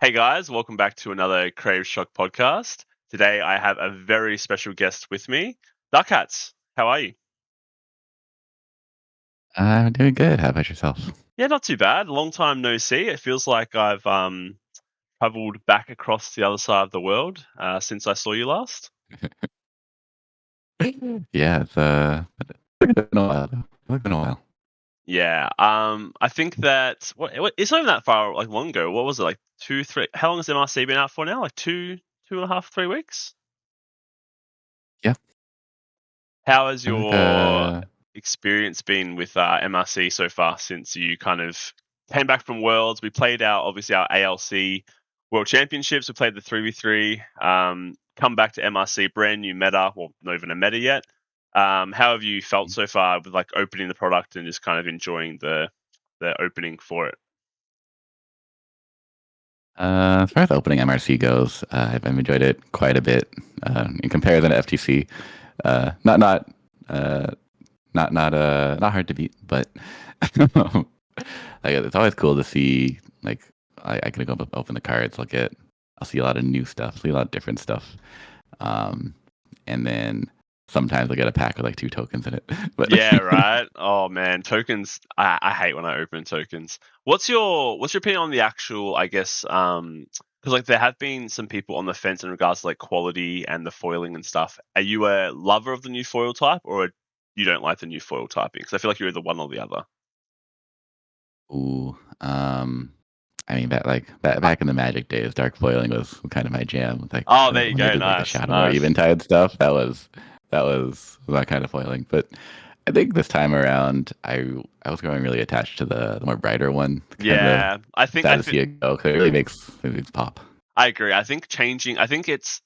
Hey guys, welcome back to another Crave Shock podcast. Today I have a very special guest with me, Duckhats. How are you? I'm doing good. How about yourself? Yeah, not too bad. Long time no see. It feels like I've traveled back across the other side of the world since I saw you last. Yeah, it's been a while. It's been a while. Yeah, I think that it's not even that far like long ago. What was it like 2, 3? How long has MRC been out for now? Like 2.5, 3 weeks. Yeah, How has I think. your experience been with MRC so far since you kind of came back from Worlds? We played obviously our ALC World Championships. We played the 3v3. Come back to MRC, brand new meta. Well, not even a meta yet. How have you felt so far with like opening the product and just kind of enjoying the opening for it? As far as opening MRC goes, I've enjoyed it quite a bit in comparison to FTC. Uh, not not uh, not hard to beat, but like, it's always cool to see. Like I can go open the cards. I'll see a lot of new stuff, see a lot of different stuff, um, and then sometimes I get a pack with like two tokens in it. But Yeah, right. Oh man, tokens. I hate when I open tokens. What's your opinion on the actual? I guess because like there have been some people on the fence in regards to like quality and the foiling and stuff. Are you a lover of the new foil type, or you don't like the new foil typing? Because I feel like you're either one or the other. ooh, I mean, back in the Magic days, dark foiling was kind of my jam. Like Oh, there you when they go. did like the Nice, shadow or nice. eventide stuff, that was my kind of foiling. But I think this time around, I was growing really attached to the more brighter one, kind of the Yeah, I think sad to see it go 'cause it makes pop. I agree. I think changing. I think it's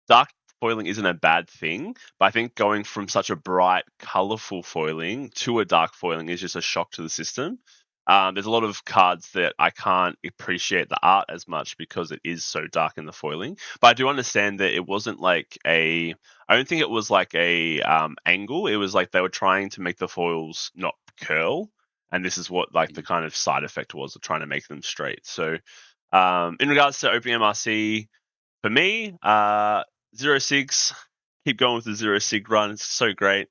dark foiling isn't a bad thing, but I think going from such a bright, colorful foiling to a dark foiling is just a shock to the system. There's a lot of cards that I can't appreciate the art as much because it is so dark in the foiling. But I do understand that it wasn't like a. I don't think it was like a angle. It was like they were trying to make the foils not curl, and this is what like the kind of side effect was of trying to make them straight. So, in regards to opening MRC, for me, 0-6, keep going with the 0-sig run. It's so great.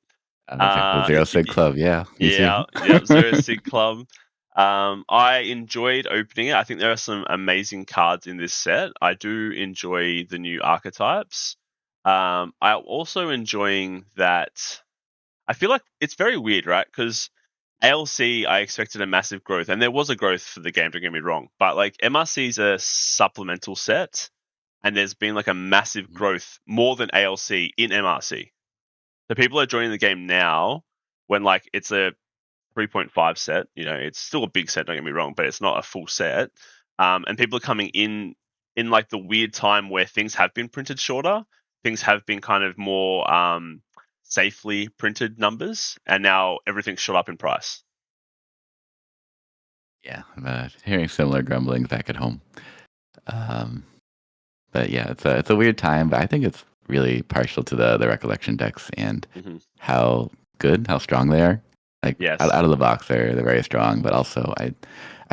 Okay, the Zero Sig Club, yeah, me too. Yeah, yeah, 0-sig club. I enjoyed opening it. I think there are some amazing cards in this set. I do enjoy the new archetypes. I'm also enjoying that. I feel like it's very weird, right? Because ALC, I expected a massive growth, and there was a growth for the game. Don't get me wrong, but like MRC is a supplemental set, and there's been like a massive Mhm. growth more than ALC in MRC. So people are joining the game now when like it's a 3.5 set. You know, it's still a big set. Don't get me wrong, but it's not a full set. And people are coming in like the weird time where things have been printed shorter. Things have been kind of more safely printed numbers, and now everything's shot up in price. Yeah, I'm hearing similar grumblings back at home. Um, but yeah, it's a weird time, but I think it's really partial to the recollection decks and Hmm. how good, how strong they are. Like Yes. out of the box, they're very strong. But also, I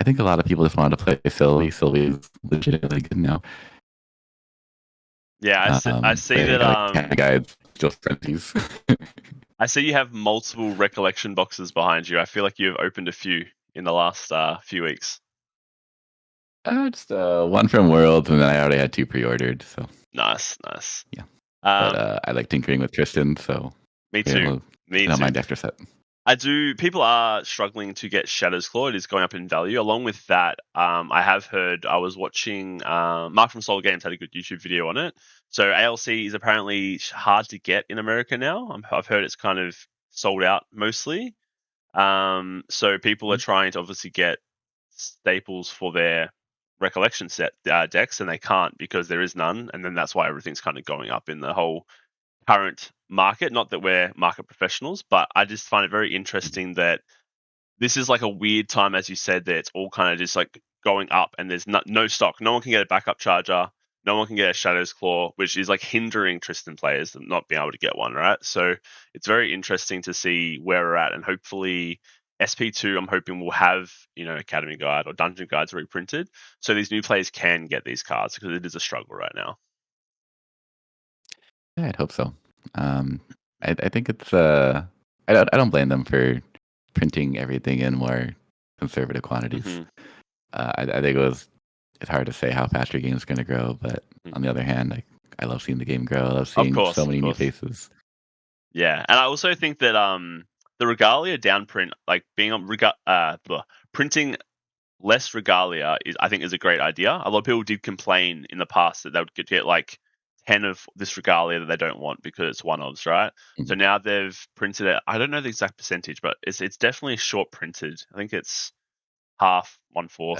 think a lot of people just wanted to play Sylvie. Sylvie's legitimately good now. Yeah, I see They that. got like 10 guides, just frenzies. I see you have multiple recollection boxes behind you. I feel like you've opened a few in the last few weeks. Just one from Worlds, and then I already had two pre-ordered. So Nice, nice. yeah, but Um, I like tinkering with Tristan, so Me maybe too. Me I don't too. mind extra set. I do. People are struggling to get Shadow's Claw. It is going up in value. Along with that, I have heard. I was watching. Mark from Soul Games had a good YouTube video on it. So ALC is apparently hard to get in America now. I've heard it's kind of sold out mostly. So people are Mhm. trying to obviously get staples for their recollection set decks, and they can't because there is none. And then that's why everything's kind of going up in the whole current market. Not that we're market professionals, but I just find it very interesting that this is like a weird time, as you said, that it's all kind of just like going up and there's no stock. No one can get a backup charger. No one can get a Shadow's Claw, which is like hindering Tristan players from not being able to get one, right? So it's very interesting to see where we're at, and hopefully SP2, I'm hoping will have, Academy Guide or Dungeon Guides reprinted, so these new players can get these cards because it is a struggle right now. Yeah, I'd hope so. Um, I think it's I don't blame them for printing everything in more conservative quantities. Hmm. I think it's hard to say how fast your game's going to grow, but on the other hand, I love seeing the game grow. I love Of seeing so course, of many new course. faces. Yeah, and I also think that the Regalia downprint, like being on printing less Regalia, is a great idea. A lot of people did complain in the past that they would get like 10 of this Regalia that they don't want because it's one-ofs, right? So Mhm. now they've printed it. I don't know the exact percentage, but it's definitely short printed. I think it's half, one-fourth.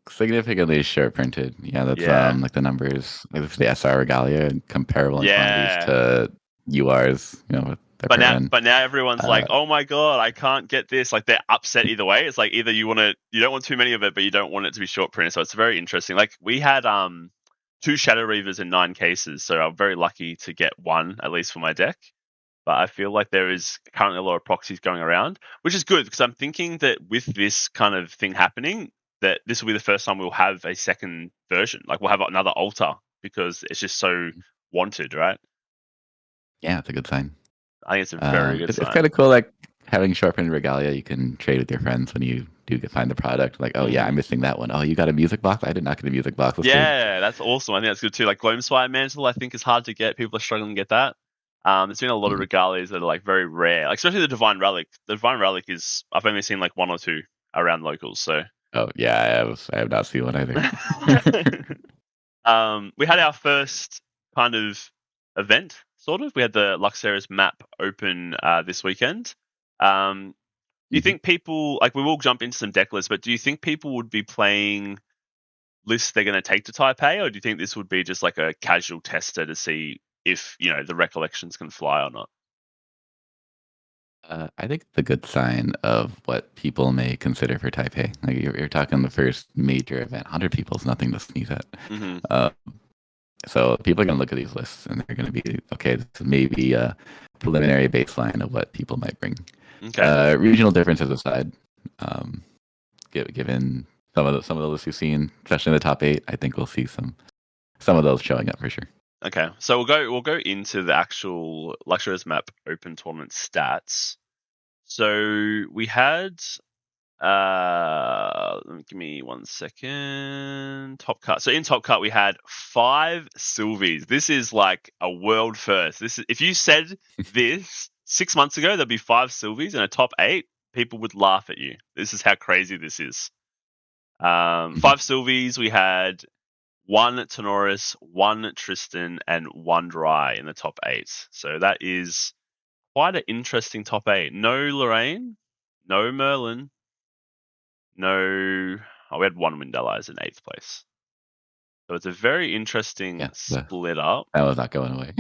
Significantly short printed. Yeah, that's Yeah. like the numbers. Like it's the SR Regalia comparable in quantities Yeah. to URs. With their But per now, run. but now everyone's Uh, like, "Oh my god, I can't get this!" Like they're upset either way. It's like either you don't want too many of it, but you don't want it to be short printed. So it's very interesting. Like we had two Shadow Reavers in 9 cases, so I'm very lucky to get one at least for my deck. But I feel like there is currently a lot of proxies going around, which is good because I'm thinking that with this kind of thing happening, that this will be the first time we'll have a second version. Like we'll have another altar because it's just so wanted, right? yeah, it's a good sign. I think it's a very good It's kind sign. of cool, like having short printed regalia. You can trade with your friends when you find the product. Like, oh yeah, I'm Hmm. missing that one. Oh, you got a music box? I did not get a music box. Let's trade. Yeah, that's awesome. I think that's good too. Like Gloamspire Mantle, I think is hard to get. People are struggling to get that. There's been a lot of Mhm. regalias that are like very rare, like especially the Divine Relic. The Divine Relic is I've only seen like one or two around locals. So, Oh yeah, I have not seen one either. we had our first kind of event, sort of. We had the Luxeris map open this weekend. Do you Mhm. think people like we will jump into some deck lists, but do you think people would be playing lists they're going to take to Taipei, or do you think this would be just like a casual tester to see if the recollections can fly or not? I think it's a good sign of what people may consider for Taipei. Like you're talking the first major event. 100 people is nothing to sneeze at. Hmm. Uh, so people are going to look at these lists and they're going to be okay. This is maybe a preliminary baseline of what people might bring. Okay. Regional differences aside, um, given some of the lists you've seen, especially in the top 8, I think we'll see some of those showing up for sure. Okay. So we'll go into the actual Luxurious Map Open Tournament stats. So we had give me 1 second. Top cut. So in top cut we had 5 Sylvies. This is like a world first. This is if you said this 6 months ago, there'd be 5 Sylvies in a top 8. People would laugh at you. This is how crazy this is. Mhm. 5 Sylvies. We had one Tenoris, one Tristan, and one Dry in the top 8. So that is quite an interesting top 8. No Lorraine, no Merlin, no. Oh, we had one Windallies in 8th place. So it's a very interesting Yeah, split up. that was not going away.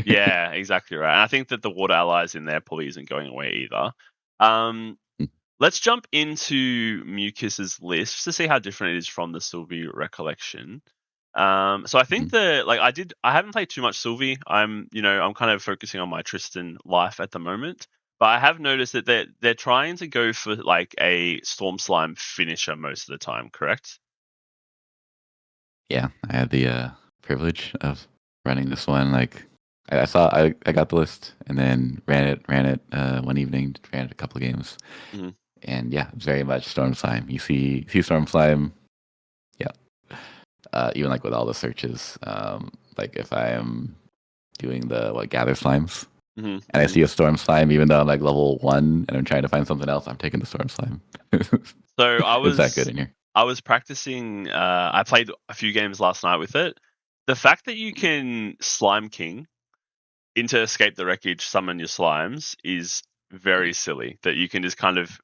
Yeah, exactly right. And I think that the Water Allies in there probably isn't going away either. Um, let's jump into Mucus's list just to see how different it is from the Sylvie recollection. So I think Mhm. that I haven't played too much Sylvie. I'm kind of focusing on my Tristan life at the moment. But I have noticed that they're trying to go for like a Storm Slime finisher most of the time, correct? Yeah, I had the privilege of running this one. Like I got the list and then ran it one evening, ran it a couple of games. Mhm. And yeah, it's very much Storm Slime. You see Storm Slime, yeah. Even like with all the searches, like if I am doing the gather slimes Mhm. and I Mhm. see a Storm Slime, even though I'm like level 1 and I'm trying to find something else, I'm taking the Storm Slime. So I It's that good was in here. I was practicing. I played a few games last night with it. The fact that you can Slime King into Escape the Wreckage, summon your slimes is very silly. That you can just kind of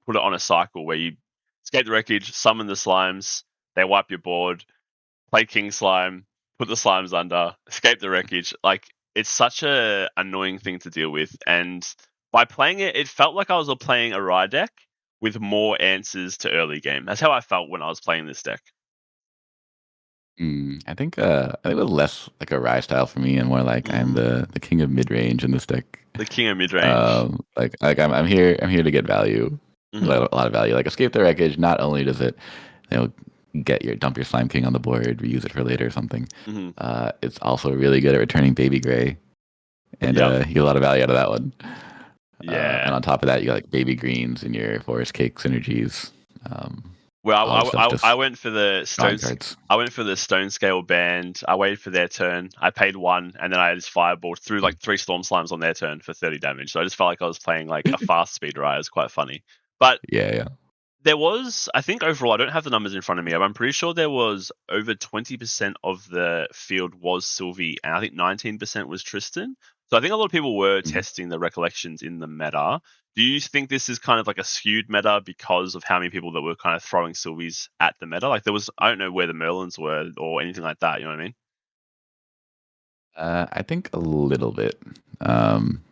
put it on a cycle where you escape the wreckage, summon the slimes, they wipe your board, play King Slime, put the slimes under, escape the wreckage. Like it's such a annoying thing to deal with. And by playing it, it felt like I was playing a Rye deck with more answers to early game. That's how I felt when I was playing this deck. I think it was less like a Rye style for me, and more like I'm Mm, the king of mid range in this deck. the king of mid range. Like I'm here to get value, Hmm. a lot of value. Like Escape the Wreckage. Not only does it, you know, dump your Slime King on the board, reuse it for later or something. Hmm. It's also really good at returning Baby Gray, and Yep. you get a lot of value out of that one. And Yeah. on top of that, you got like Baby Greens in your Forest Cake synergies. Um, Well, all the stuff I just went for the drawing cards. I went for the stone scale band. I waited for their turn. I paid one, and then I just fireballed through like three storm slimes on their turn for 30 damage. So I just felt like I was playing like a fast speed ride. It was quite funny. But Yeah, yeah. there was, I think overall, I don't have the numbers in front of me. I'm pretty sure there was over 20% of the field was Sylvie, and I think 19% was Tristan. So I think a lot of people were Mhm. testing the recollections in the meta. Do you think this is kind of like a skewed meta because of how many people that were kind of throwing Sylvies at the meta? Like there was, I don't know where the Merlins were or anything like that. You know what I mean? I think a little bit.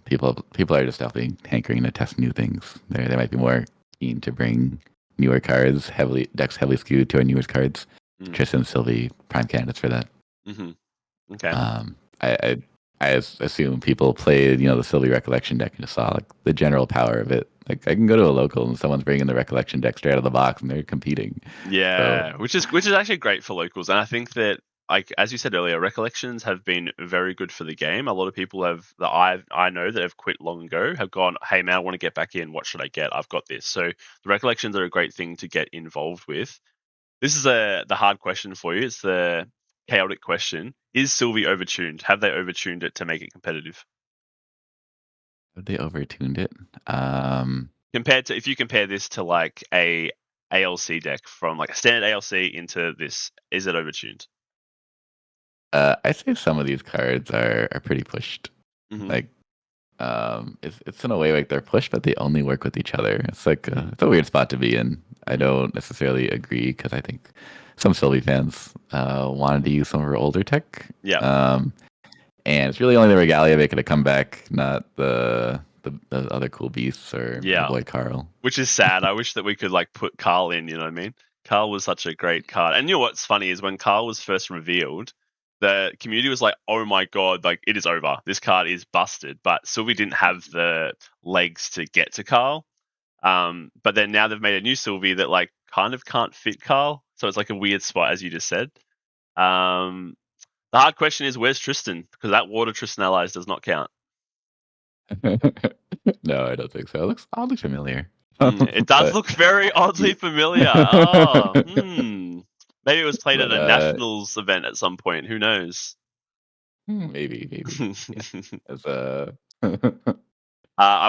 People are just definitely hankering to test new things. They might be more keen to bring newer cards, heavily decks heavily skewed to our newest cards. Mm. Tristan and Sylvie, prime candidates for that. Hmm. Okay. Um, I, I assume people played, the Sylvie Recollection deck and just saw like the general power of it. Like I can go to a local and someone's bringing the Recollection deck straight out of the box and they're competing. So Yeah, which is actually great for locals, and I think that like as you said earlier, recollections have been very good for the game. A lot of people have that I know that have quit long ago have gone, hey man, I want to get back in. What should I get? I've got this. So the recollections are a great thing to get involved with. This is the hard question for you. It's the chaotic question: is Sylvie overtuned? Have they overtuned it to make it competitive? they overtuned it. Um, Compared to if you compare this to like a ALC deck from like a standard ALC into this, is it overtuned? I say some of these cards are pretty pushed. Hmm. Like it's in a way like they're pushed, but they only work with each other. It's like Hmm. it's a weird spot to be in. I Hmm. don't necessarily agree because I think some Sylvie fans wanted to use some of her older tech, Yeah. um, and it's really only the Regalia making a comeback, not the other cool beasts or my Yeah. boy Carl. Which is sad. I wish that we could like put Carl in, you know what I mean? Carl was such a great card. And you know what's funny is when Carl was first revealed, the community was like, "Oh my god, like it is over. This card is busted." But Sylvie didn't have the legs to get to Carl. But then now they've made a new Sylvie that like kind of can't fit Carl. So it's like a weird spot, as you just said. Um, the hard question is where's Tristan? Because that water Tristan allies does not count. No, I don't think so. It looks oddly familiar, It does but look very oddly familiar. Oh, hmm. Maybe it was played at but a nationals event at some point. Who knows? maybe yeah. As I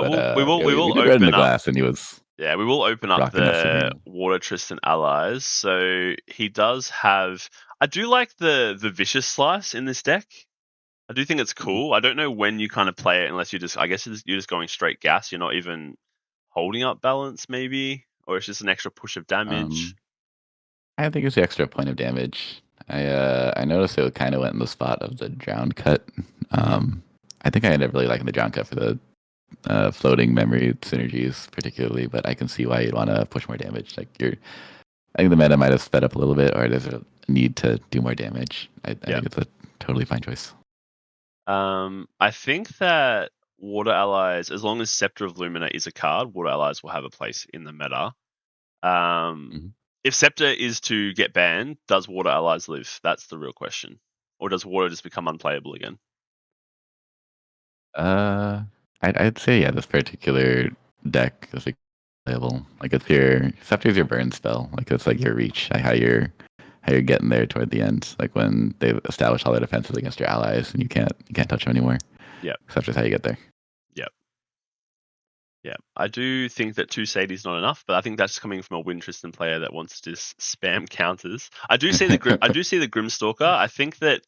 but will. We will. yeah, We we will did Red in the open up. Glass, and he was Yeah, we will open up rocking that the Sabrina. Water Tristan allies. So he does have. I do like the vicious slice in this deck. I do think it's Mhm. cool. I don't know when you kind of play it unless you just. I guess you're just going straight gas. You're not even holding up balance, maybe, or it's just an extra push of damage. Um, I think it's the extra point of damage. I noticed it kind of went in the spot of the drown cut. Hmm. Um, I think I ended up really liking the drown cut for the floating memory synergies, particularly. But I can see why you'd want to push more damage. I think the meta might have sped up a little bit, or there's a need to do more damage. I Yeah. think it's a totally fine choice. I think that Water Allies, as long as Scepter of Lumina is a card, Water Allies will have a place in the meta. Um, Mhm. if Scepter is to get banned, does Water Allies live? That's the real question. Or does Water just become unplayable again? Uh, I'd say yeah, this particular deck is like playable. Like it's your Scepter's your burn spell. Like it's like your reach, like how you're getting there toward the end. Like when they've established all their defenses against your allies and you can't touch them anymore. Yep, Scepter's how you get there. yep, yep. I do think that two Sadie's not enough, but I think that's coming from a Wind Tristan player that wants to just spam counters. I do see the Grimstalker. I think that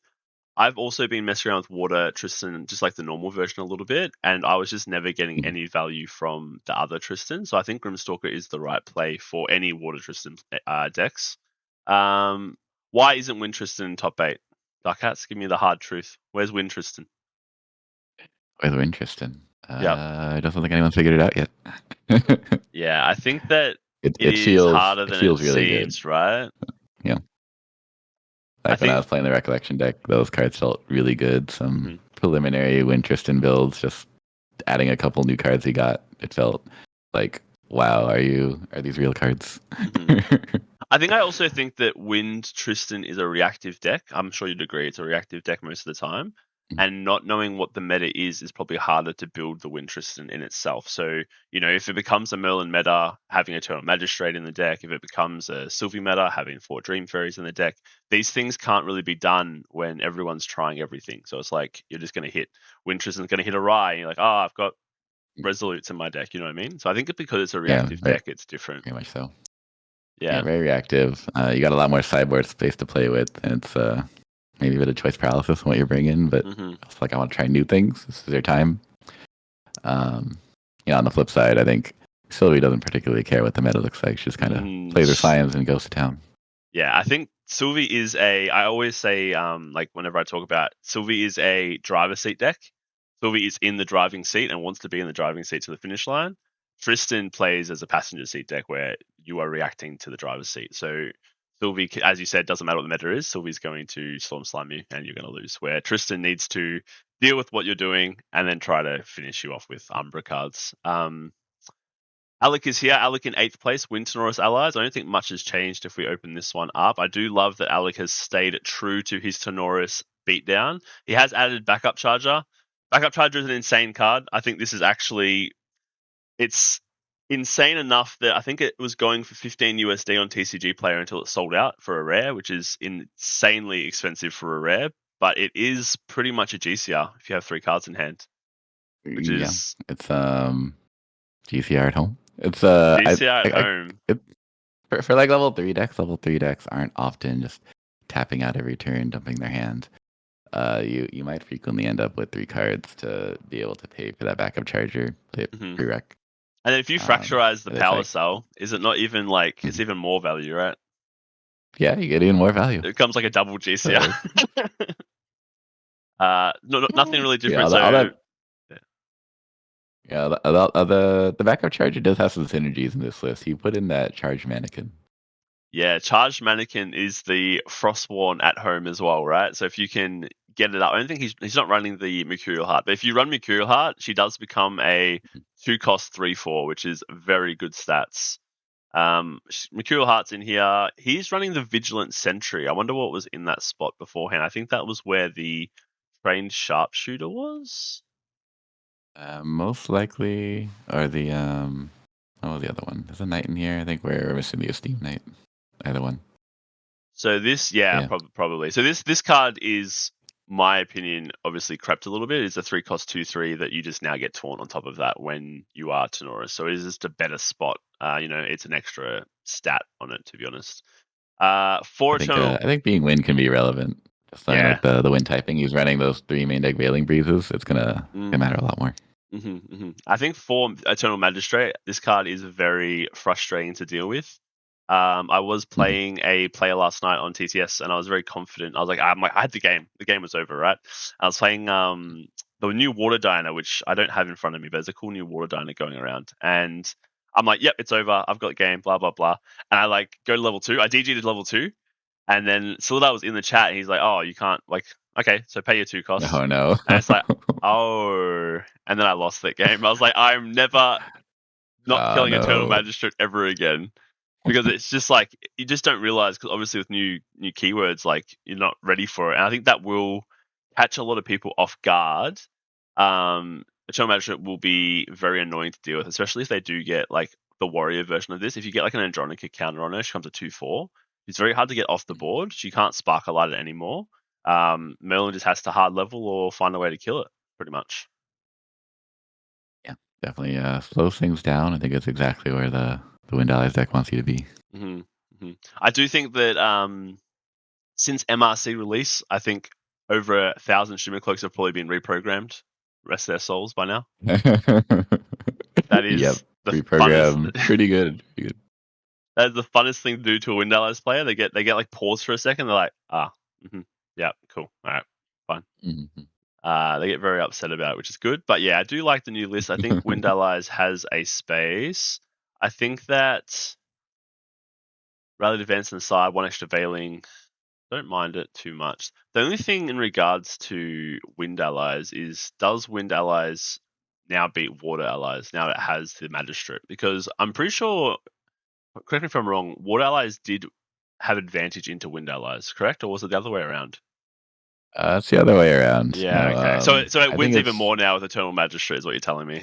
I've also been messing around with Water Tristan, just like the normal version, a little bit, and I was just never getting Mhm. any value from the other Tristan. So I think Grimstalker is the right play for any Water Tristan decks. Um, why isn't Wind Tristan top 8? Duckhats, give me the hard truth. Where's Wind Tristan? Whether interesting. Yep. I don't think anyone's figured it out yet. Yeah, I think that it it it is feels harder it than it feels really good. seems, right? Yeah. I Like when I think was playing the Recollection deck, those cards felt really good. Some mhm, preliminary Tristan builds, just adding a couple new cards he got. It felt like, wow, are these real cards? mhm. I think I also think that Wind Tristan is a reactive deck. I'm sure you'd agree it's a reactive deck most of the time. And not knowing what the meta is probably harder to build the Wind Tristan in itself. So, if it becomes a Merlin meta, having Eternal Magistrate in the deck, if it becomes a Sylvie meta, having 4 Dream Fairies in the deck, these things can't really be done when everyone's trying everything. So it's like you're just going to hit Wind Tristan's going to hit a Rye, and you're like, oh, I've got Resolutes in my deck. You know what I mean? So I think because it's a Yeah, reactive deck, it's different. very much so. Yeah, Yeah. very reactive. You got a lot more sideboard space to play with, and it's maybe a bit of choice paralysis in what you're bringing, but Hmm. it's like I want to try new things. This is your time. Um, on the flip side, I think Sylvie doesn't particularly care what the meta looks like. She just kind of plays her science and goes to town. Yeah, I think Sylvie is I always say, like whenever I talk about Sylvie is a driver's seat deck. Sylvie is in the driving seat and wants to be in the driving seat to the finish line. Tristan plays as a passenger seat deck where you are reacting to the driver's seat. So Sylvie, as you said, doesn't matter what the meta is. Sylvie's going to Storm Slam you and you're going to lose. Where Tristan needs to deal with what you're doing and then try to finish you off with Umbra cards. Alec is here. Alec in 8th place, Winternorris allies. I don't think much has changed if we open this one up. I do love that Alec has stayed true to his Tenoris beatdown. He has added Backup Charger. Backup Charger is an insane card. I think this is actually, it's insane enough that I think it was going for 15 USD on TCG Player until it sold out for a rare, which is insanely expensive for a rare. But it is pretty much a GCR if you have 3 cards in hand, which Yeah, is it's GCR at home. It's GCR at home. it, for like level 3 decks aren't often just tapping out every turn, dumping their hand. You might frequently end up with 3 cards to be able to pay for that backup charger, play Mhm. prereq. And then if you fracturize the And it's power like, cell, is it not even like it's even more value, right? yeah, you get even more value. It becomes like a double GCR. Uh, Nothing really yeah, different. So yeah. the backup charger does have some synergies in this list. You put in that charged mannequin. Yeah, Charged Mannequin is the Frostborn at home as well, right? So if you can get it up, I don't think he's not running the Mercurial Heart, but if you run Mercurial Heart, she does become a 2-cost 3/4, which is very good stats. Mercurial Heart's in here. He's running the Vigilant Sentry. I wonder what was in that spot beforehand. I think that was where the trained sharpshooter was. Most likely, or the what was the other one? There's a knight in here. I think we're missing the Esteem Knight. Either one. So this, yeah, Yeah. probably. So this card is, my opinion, obviously crept a little bit. It's a 3-cost 2/3 that you just now get torn on top of that when you are Tenoris. So it is just a better spot. It's an extra stat on it, to be honest. For Eternal, I think being wind can be relevant. Just knowing yeah. like the wind typing, he's running those 3 main deck Veiling Breezes. It's gonna matter a lot more. I think for Eternal Magistrate, this card is very frustrating to deal with. I was playing a player last night on TTS, and I was very confident. I was like, I had the game. The game was over, right? I was playing the new Water Diner, which I don't have in front of me, but there's a cool new Water Diner going around, and I'm like, yep, it's over. I've got the game. Blah blah blah. And I like go to level 2. I DG'd to level 2, and then Sildar was in the chat. And he's like, oh, you can't like. Okay, so pay your 2 costs. Oh no. And it's like, oh, and then I lost that game. I was like, I'm never not Oh killing Eternal no. Magistrate ever again, because it's just like you just don't realize, because obviously with new keywords, like you're not ready for it, and I think that will catch a lot of people off guard. Eternal Magistrate will be very annoying to deal with, especially if they do get like the warrior version of this. If you get like an Andronica counter on her, she comes to 2/4. It's very hard to get off the board. She can't Sparkle Light it anymore. Merlin just has to hard level or find a way to kill it, pretty much. Yeah, definitely slows things down. I think it's exactly where the Wind Allies deck wants you to be. I do think that since MRC release, I think over 1,000 Shimmer Cloaks have probably been reprogrammed. Rest their souls by now. That Yep. is the funnest. Reprogram. Pretty good. Pretty good. That is the funnest thing to do to a Wind Allies player. They get like pause for a second. They're like, yeah, cool, all right, fine. Mm-hmm. They get very upset about it, which is good. But yeah, I do like the new list. I think Wind Allies has a space. I think that Rally Advance and Side, 1 extra Veiling. Don't mind it too much. The only thing in regards to wind allies is, does wind allies now beat water allies now it has the magistrate? Because I'm pretty sure, correct me if I'm wrong, water allies did have advantage into wind allies, correct? Or was it the other way around? It's the other way around. Yeah, No, okay. So it I think wins even it's more now with Eternal Magistrate, is what you're telling me.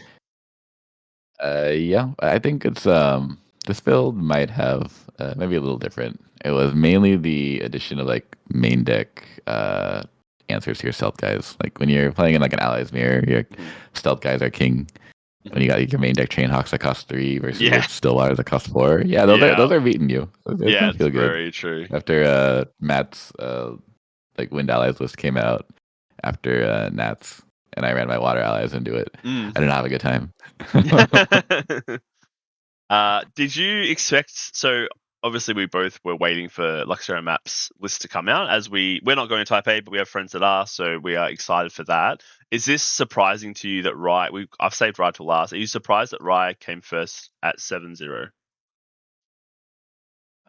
yeah, I think it's this build might have maybe a little different. It was mainly the addition of like main deck answers to your stealth guys. Like when you're playing in like an allies mirror, your Mhm. stealth guys are king. When you got your main deck train hawks that cost 3 versus your Yeah, still waters that cost 4. Yeah, yeah, those are beating you. Those yeah. don't It's feel good. very true. After Matt's like wind allies list came out after Nats, and I ran my water allies into it. Mm. I did not have a good time. Did you expect? So obviously, we both were waiting for Luxurious Maps list to come out. As we're not going to Type A, but we have friends that are, so we are excited for that. Is this surprising to you that I've saved Rye till last. Are you surprised that Rye came first at 7-0?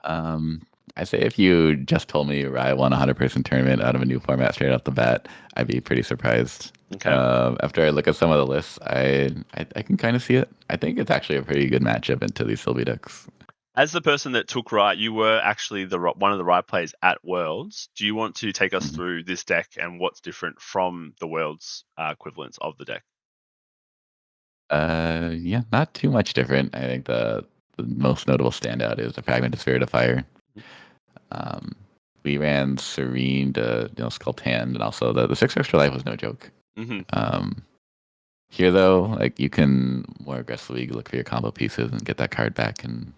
Um, I say if you just told me Rye won a 100-person tournament out of a new format straight off the bat, I'd be pretty surprised. Okay. After I look at some of the lists, I can kind of see it. I think it's actually a pretty good matchup into these Sylvie decks. As the person that took Rye, you were actually one of the Rye players at Worlds. Do you want to take us Mhm. through this deck and what's different from the Worlds equivalents of the deck? Yeah, not too much different. I think the most notable standout is the Fragment of Spirit of Fire. Um, we ran Serene to Skull Hand, and also the 6 extra life was no joke. Mm-hmm. Um, Here though, like you can more aggressively look for your combo pieces and get that card back and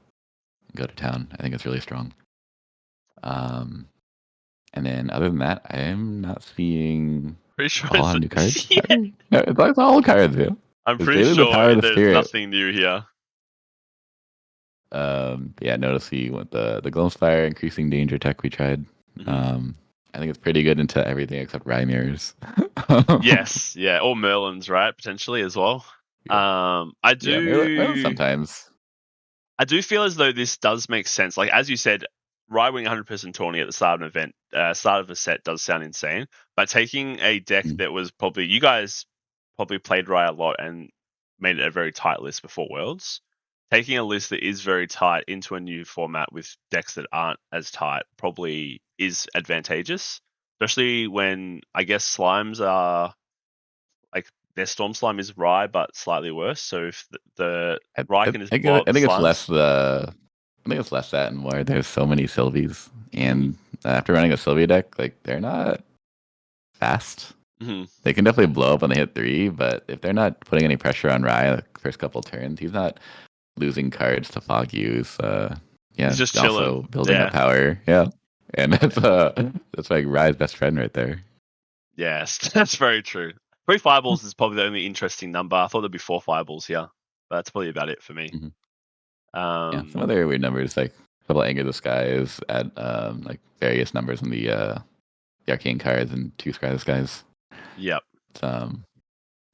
go to town. I think it's really strong. Um, and then other than that, I am not seeing Pretty sure a whole lot of new cards. yeah, No, it's all cards, yeah. I'm It's pretty really the sure power of the there's spirit. nothing new here. Yeah, notice we went the Gloamspire increasing danger tech we tried. Mm-hmm. Um, I think it's pretty good into everything except Rye mirrors. Yes, yeah, or Merlins, right? Potentially as well. Yeah, I yeah, Merlin do. sometimes. I do feel as though this does make sense. Like as you said, Rye winning 100% tourney at the start of an event, start of a set does sound insane. But taking a deck Mm. that was probably, you guys probably played Rye a lot and made it a very tight list before Worlds. Taking a list that is very tight into a new format with decks that aren't as tight probably is advantageous, especially when I guess slimes are like their Storm Slime is Rye but slightly worse. So if the Rye can just blow up I the think it's less slimes. the. I think it's less that and more. There's so many Sylvies, Mm-hmm. and after running a Sylvie deck, like they're not fast. Mm-hmm. They can definitely blow up when they hit 3, but if they're not putting any pressure on Rye the first couple turns, he's not losing cards to fog use. He's Yeah, just chilling. also building up Yeah. power. Yeah, and that's like Rye's best friend right there. Yes, that's very true. 3 fireballs is probably the only interesting number. I thought there'd be 4 fireballs here, but that's probably about it for me. Mhm. Yeah, some Um, other weird numbers like a couple Anger the Skies at like various numbers in the arcane cards and 2 Scry the Skies. yep. It's,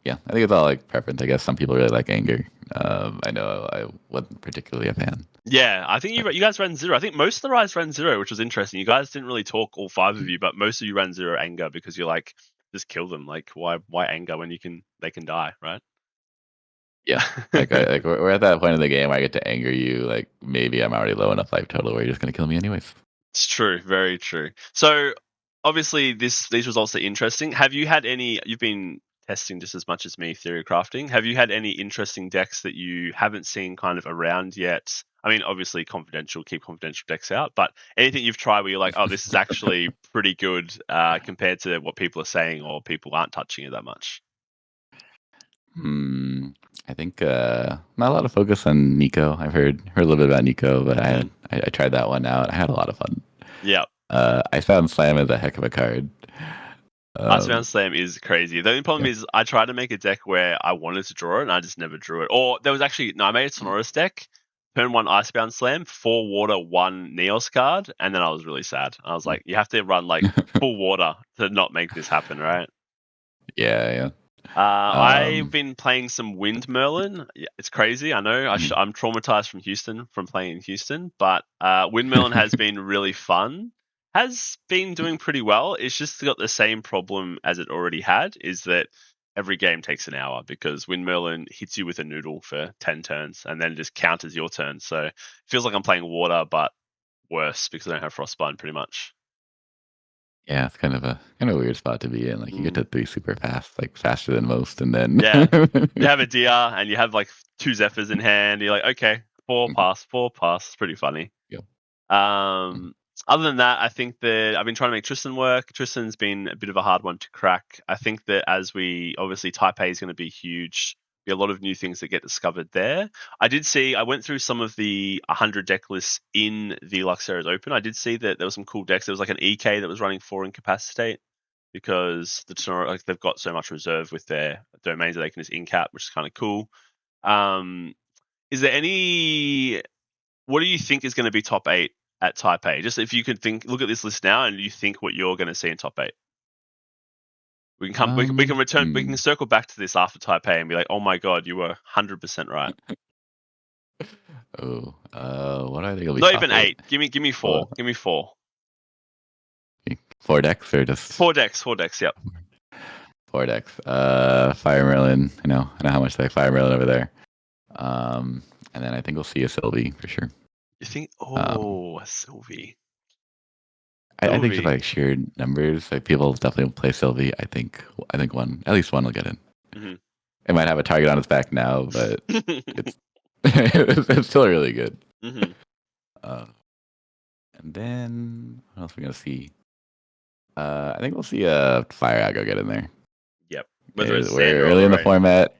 yeah, I think it's all like preference. I guess some people really like Anger. I know I wasn't particularly a fan. Yeah, I think you guys ran zero. I think most of the rides ran zero, which was interesting. You guys didn't really talk, all 5 of you, but most of you ran zero anger because you're like, just kill them. Like, why anger when they can die, right? Yeah, like we're at that point in the game where I get to anger you. Like maybe I'm already low enough life total where you're just gonna kill me anyways. It's true, very true. So obviously these results are interesting. Have you had any? You've been testing just as much as me theory crafting. Have you had any interesting decks that you haven't seen kind of around yet? I mean, obviously confidential, keep confidential decks out, but anything you've tried where you're like, oh, this is actually pretty good compared to what people are saying, or people aren't touching it that much. Hmm. I think not a lot of focus on Nico. I've heard a little bit about Nico, but Hmm. I tried that one out. I had a lot of fun. Yeah. I found Slam as a heck of a card. Icebound Um, Slam is crazy. The only problem yeah. is I tried to make a deck where I wanted to draw it and I just never drew it. Or there was actually no, I made a Sonorous deck, turn 1 Icebound Slam, 4 water, 1 Neos card, and then I was really sad. I was like, you have to run like full water to not make this happen, right? Yeah, yeah. I've Um, been playing some Wind Merlin. Yeah, it's crazy. I know. mhm. I'm traumatized from Houston, from playing in Houston, but Wind Merlin has been really fun. has been doing pretty well. It's just got the same problem as it already had, is that every game takes an hour because Wind Merlin hits you with a noodle for 10 turns and then just counters your turn. So it feels like I'm playing water, but worse because I don't have Frostbind pretty much. Yeah, it's kind of a weird spot to be in. Like you get Mm. to 3 super fast, like faster than most, and then Yeah. You have a DR and you have like 2 Zephyrs in hand. You're like, okay, 4 Mhm. pass, 4 pass. It's pretty funny. Yep. Mhm. Other than that, I think that I've been trying to make Tristan work. Tristan's been a bit of a hard one to crack. I think that as we obviously Taipei is going to be huge, be a lot of new things that get discovered there. I went through some of the 100 deck lists in the Luxeras Open. I did see that there was some cool decks. There was like an EK that was running 4 Incapacitate because like they've got so much reserve with their domains that they can just incap, which is kind of cool. Um, is there any what do you think is going to be top 8 at Taipei? Just if you could look at this list now and you think what you're going to see in top 8. We can return, we can Hmm. circle back to this after Taipei and be like, oh my God, you were 100% right. Oh, what do I think will be Not top even 8? 8. Give me Uh, 4. Give me 4. 4 decks or just 4 decks. 4 decks. Yep. 4 decks? Fire Merlin. I know how much I like Fire Merlin over there. And then I think we'll see a Sylvie for sure. You think? Um, Oh, Sylvie. I think just Sylvie. like sheer numbers, like people definitely will play Sylvie. I think at least one will get in. Mm-hmm. It might have a target on its back now, but it's it's still really good. Mm-hmm. Uh, and then what else are we gonna see? I think we'll see a Fire Aggro get in there. Yep. Whether it's We're Xander or early in the Lorraine. format.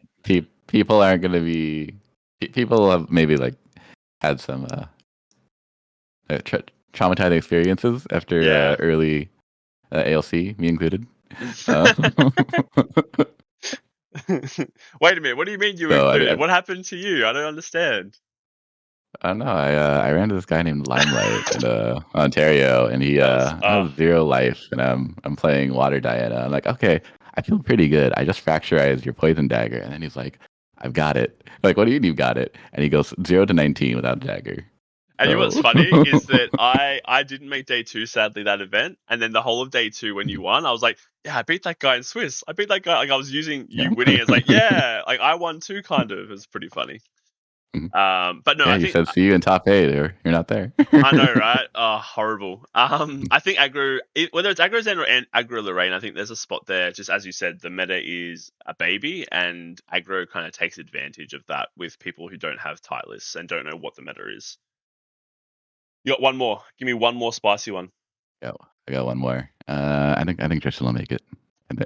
People aren't gonna be. People have maybe like had some traumatizing experiences after Yeah. early ALC, me included. Uh, Wait a minute. What do you mean you so included? What happened to you? I don't understand. I don't know. I ran into this guy named Limelight in Ontario, and he That was has 0 life, and I'm playing Water Diana. I'm like, okay, I feel pretty good. I just fracturized your poison dagger, and then he's like, I've got it. I'm like, what do you mean you got it? And he goes 0 to 19 without a dagger. And you know what's So funny is that I didn't make day 2, sadly, that event, and then the whole of day 2 when you won, I was like, yeah, I beat that guy in Swiss. I beat that guy. Like I was using you winning as like, yeah, like I won too, kind of. It was pretty funny. But no, yeah, I you think said see you in top 8, or you're not there. I know, right? Oh, horrible. I think whether it's aggro Zen or aggro Lorraine, I think there's a spot there. Just as you said, the meta is a baby, and aggro kind of takes advantage of that with people who don't have tight lists and don't know what the meta is. You got one more. Give me one more spicy one. Yeah, I got one more. I think Tristan will make it.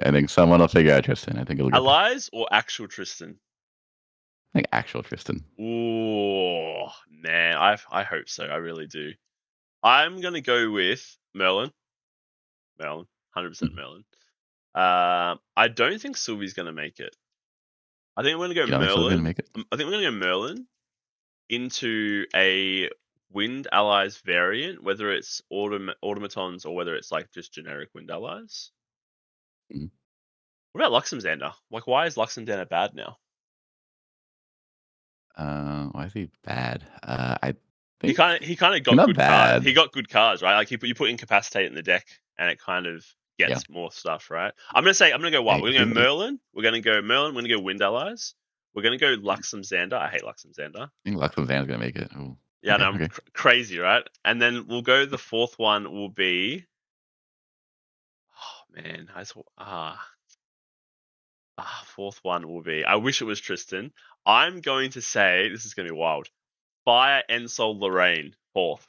I think someone will figure out Tristan. I think it'll get there. Allies or actual Tristan? I think actual Tristan. Oh man, I hope so. I really do. I'm gonna go with Merlin. Merlin, 100% Mm. Merlin. I don't think Sylvie's gonna make it. I think I'm gonna go You don't think Sylvia's gonna Merlin. make it? I think I'm gonna go Merlin into a Wind Allies variant, whether it's automatons or whether it's like just generic Wind Allies. Mm. What about Luxemzander? Like, why is Luxemzander bad now? Why is he bad? I He think kind of he kind of he's got not good card. bad. He got good cards, right? Like you put incapacitate in the deck, and it kind of Yeah, gets more stuff, right? I'm gonna go what? yeah. We're gonna go Merlin. We're gonna go Merlin. We're gonna go Wind Allies. We're gonna go Luxemzander. I hate Luxemzander. I think Luxembourg's gonna make it. Ooh. Yeah, Okay, no, I'm okay. crazy, right? And then we'll go. The fourth one will be. Oh man, fourth one will be. I wish it was Tristan. I'm going to say this is gonna be wild. Fire Ensol Lorraine fourth,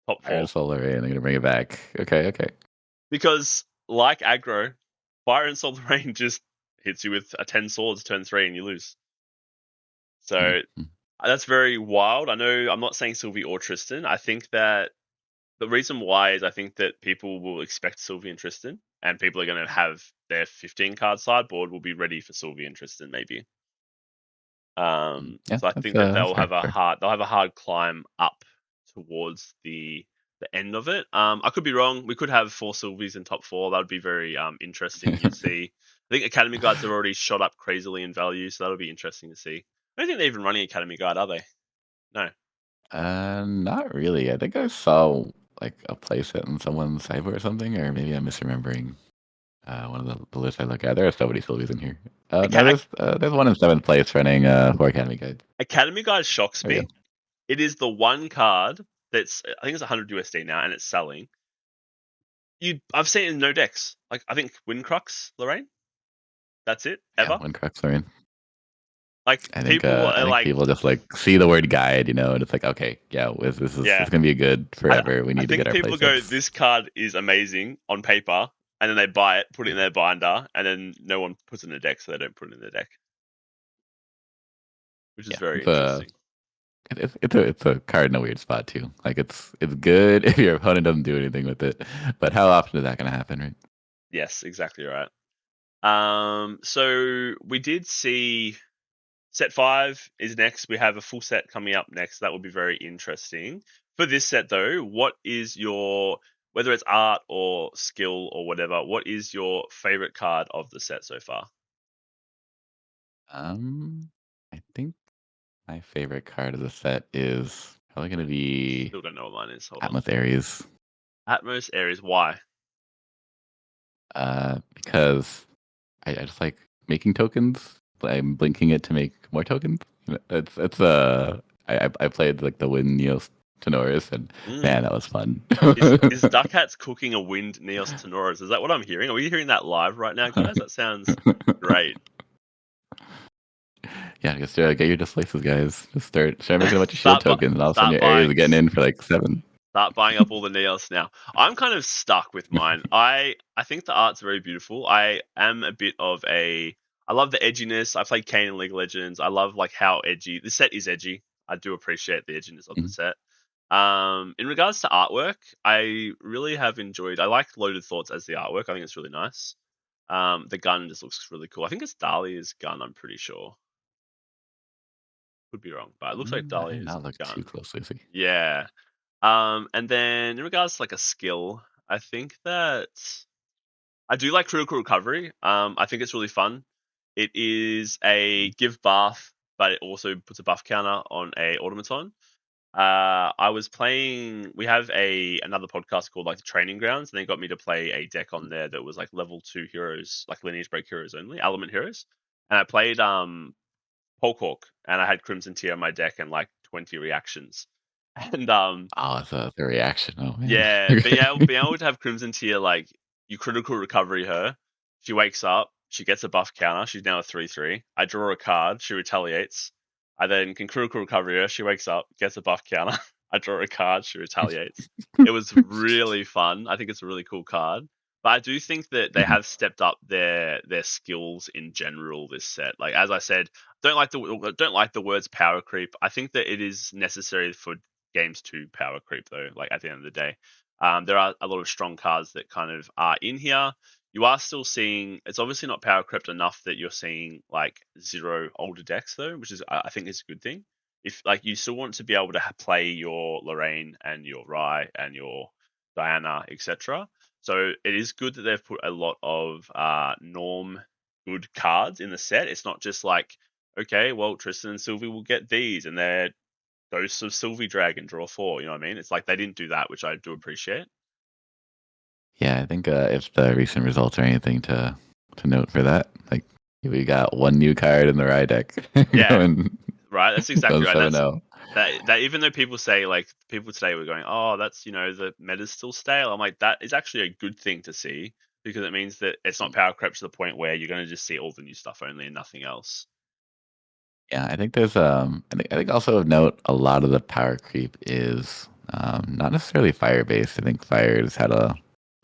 top Fire and 4. Solar Ray, and they're gonna bring it back. Okay, okay. Because like aggro, Fire and Soul Rain just hits you with a 10 swords turn 3 and you lose. So Mm-hmm. that's very wild. I know I'm not saying Sylvie or Tristan. I think that the reason why is I think that people will expect Sylvie and Tristan, and people are going to have their 15 card sideboard will be ready for Sylvie and Tristan maybe. Yeah, So I think that that's fair. Fair. they'll have a hard climb up towards the end of it. I could be wrong. We could have 4 Sylvies in top 4. That would be very interesting. You'd see. I think Academy Guides have already shot up crazily in value, so that'll be interesting to see. I don't think they're even running Academy Guide, are they? No. Not really. I think I saw. like a playset in someone's cyber or something, or maybe I'm misremembering one of the lists I look at. There are so many Sylvies in here. No, Aca- there's one in seventh place running for Academy Guide. Academy Guide shocks There we me. go. It is the one card that's I think it's 100 USD now, and it's selling. I've seen it in no decks. Like I think Windcrux, Lorraine. That's it Yeah, ever. one crux. I mean, Like people I are think like, people just like see the word guide, and it's like, okay, yeah, this is yeah. it's gonna be a good I forever. We I need to get think our people go, playsets. this card is amazing on paper, and then they buy it, put it in their binder, and then no one puts it in the deck, so they don't put it in the deck, which is Yeah, very interesting. it's a card in a weird spot too. Like it's good if your opponent doesn't do anything with it, but how often is that gonna happen, right? Yes, exactly right. So we did see set 5 is next. We have a full set coming up next. That will be very interesting. For this set though, what is your, whether it's art or skill or whatever, what is your favorite card of the set so far? I think my favorite card of the set is probably gonna be Still don't know what mine is. Hold on. Atmos Ares. Atmos Ares. Why? Because I just like making tokens. I'm blinking it to make more tokens. It's I played like the Win Neos Tenoris, and man, Mm. that was fun. Is Duckhats cooking a wind Neos Tenoras? Is that what I'm hearing? Are we hearing that live right now, guys? That sounds great. Yeah, just get your displaces, guys. Just start making a bunch of shield start bu- tokens, and all of a sudden start your areas buying are getting in for like 7. start buying up all the Neos now. I'm kind of stuck with mine. I think the art's very beautiful. I am a bit of a, I love the edginess. I played Kane in League of Legends. I love like how edgy the set is. Edgy. I do appreciate the edginess of the Mhm. set. In regards to artwork, I really have enjoyed. I like Loaded Thoughts as the artwork. I think it's really nice. The gun just looks really cool. I think it's Dahlia's gun. I'm pretty sure. Could be wrong, but it looks like I did Dahlia's not look too gun. closely. See. Yeah. And then in regards to like a skill, I think that I do like critical recovery. I think it's really fun. It is a give buff, but it also puts a buff counter on a automaton. I was playing. We have another podcast called like the Training Grounds, and they got me to play a deck on there that was like level 2 heroes, like lineage break heroes only, element heroes. And I played Polkhawk, and I had Crimson Tear on my deck and like 20 reactions. And Oh, it's the reaction. Oh man. yeah, being able to have Crimson Tear, like you critical recovery her, she wakes up, she gets a buff counter, she's now a 3/3. I draw a card, she retaliates. I then can critical recovery her, she wakes up, gets a buff counter. I draw a card, she retaliates. It was really fun. I think it's a really cool card. But I do think that they Mhm. have stepped up their skills in general this set. Like as I said, don't like the words power creep. I think that it is necessary for games to power creep though. Like at the end of the day, there are a lot of strong cards that kind of are in here. You are still seeing, it's obviously not power crept enough that you're seeing like zero older decks though, which is I think is a good thing. If like you still want to be able to play your Lorraine and your Rye and your Diana, etc. So it is good that they've put a lot of norm good cards in the set. It's not just like, okay, well Tristan and Sylvie will get these, and they're Ghosts of Sylvie Dragon, draw 4. You know what I mean? It's like they didn't do that, which I do appreciate. Yeah, I think if the recent results are anything to note for that, like we got one new card in the Rye deck Yeah, going right. That's exactly going right. seven That's zero. that. Even though people say like people today were going, oh, that's the meta's still stale. I'm like, that is actually a good thing to see because it means that it's not power crept to the point where you're going to just see all the new stuff only and nothing else. Yeah, I think there's I think also of note a lot of the power creep is not necessarily fire based. I think fire has had a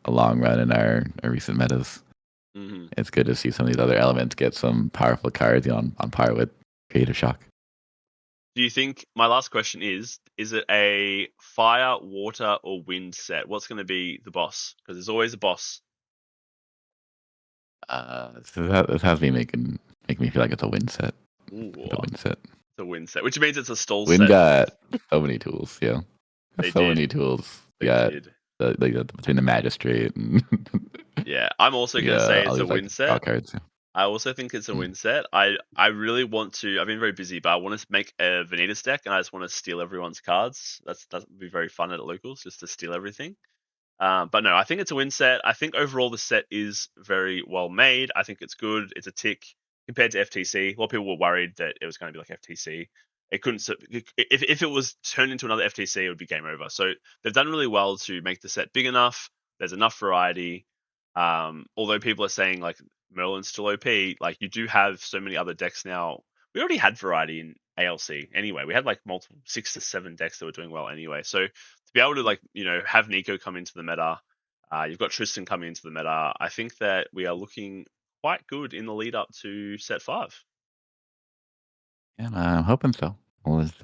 long run in our recent metas. Hmm. It's good to see some of these other elements get some powerful cards, on par with Creative Shock. Do you think my last question is it a fire, water, or wind set? What's going to be the boss? Because there's always a boss. This has me making me feel like it's a win set. Ooh, The win set. it's a wind set, which means it's a stall Win set. got so many tools. Yeah, got They so did. many tools. You They got did. between the magistrate and Yeah, I'm also gonna say all it's a these win like draw set. cards. I also think it's a Mm. win set. I really want to. I've been very busy, but I want to make a Vanitas deck, and I just want to steal everyone's cards. That would be very fun at locals, just to steal everything. But no, I think it's a win set. I think overall the set is very well made. I think it's good. It's a tick compared to FTC. A lot of people were worried that it was going to be like FTC. It couldn't. If it was turned into another FTC, it would be game over. So they've done really well to make the set big enough. There's enough variety. Although people are saying like Merlin's still OP, like you do have so many other decks now. We already had variety in ALC anyway. We had like multiple 6 to 7 decks that were doing well anyway. So to be able to have Nico come into the meta, you've got Tristan coming into the meta. I think that we are looking quite good in the lead up to set 5. Yeah, I'm hoping so. We'll just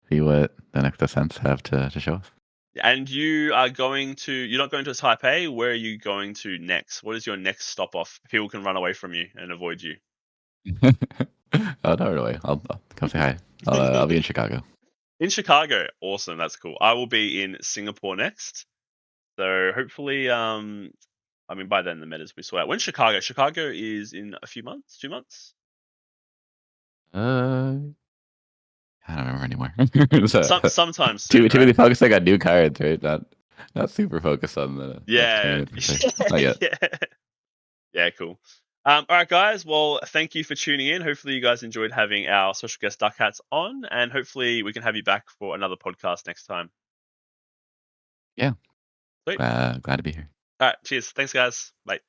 see what the next ascents have to show us. And you are going to, you're not going to Taipei. Where are you going to next? What is your next stop off? People can run away from you and avoid you. Oh, no, really. I'll come say hi. I'll be in Chicago. In Chicago, awesome. That's cool. I will be in Singapore next. So hopefully, I mean, by then the metas will be sorted out. When Chicago? Chicago is in a few months, 2 months. Uh, I don't remember anymore. So, Sometime too soon, too right? many focusing on new cards, right? Not super focused on the next Yeah, tournament per se. Not yet. yeah, yeah. Cool. All right, guys. Well, thank you for tuning in. Hopefully, you guys enjoyed having our special guest Duckhats on, and hopefully, we can have you back for another podcast next time. Yeah, Sweet. glad to be here. All right. Cheers. Thanks, guys. Bye.